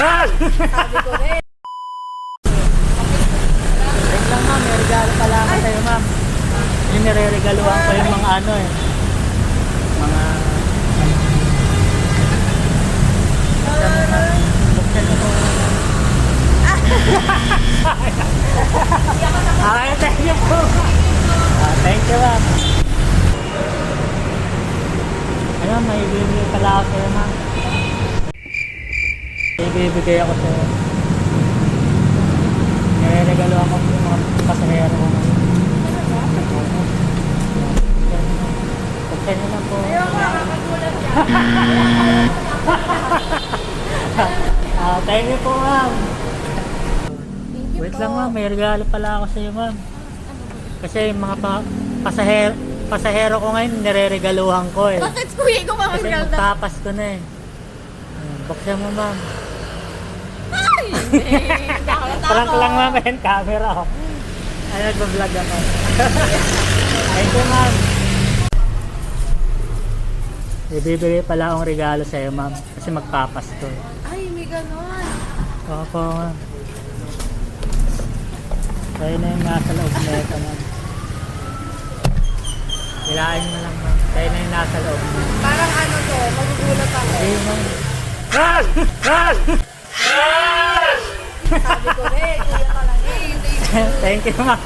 Sabi ko rin. Wait lang ma'am, may regalo pala ako sa'yo ma'am. Yung nire-regaluhan ko yung mga ano eh. Mga... Buksan mo ma'am. Buksan mo po. Okay, thank you po. Thank you ma'am. Ano, may bibigay pala ako sa'yo ma'am. May bibigay ako sa'yo. Nire-regalo ako ng mga pasahero ko. Buksan nyo lang po. Ayoko, makagulat siya. Thank you po ma'am. Thank you Wait po. lang ma'am, may regalo pala ako sa iyo ma'am. Kasi yung mga pasahero ko ngayon nire-regaluhan ko eh. Bakit kuya ko pa Kasi mag-regalo? magpapas ko na eh. Buksan mo ma'am. Ay! Hindi ako Prank natakot. lang ma'am, yung camera ko. Ay, nag-vlog ako. Thank you ma'am. Ibibigay pala akong regalo sa iyo ma'am. Kasi magpapas ko. Ay, may ganon. Opo ma'am. Kaya na yung nasa loob na ito ma'am. Hilain mo lang ma'am. Kaya na yung nasa loob na. Parang ano to, magugulat ako. Hindi ma'am. Sabi ko rin, kuya ka lang eh. Thank you ma'am.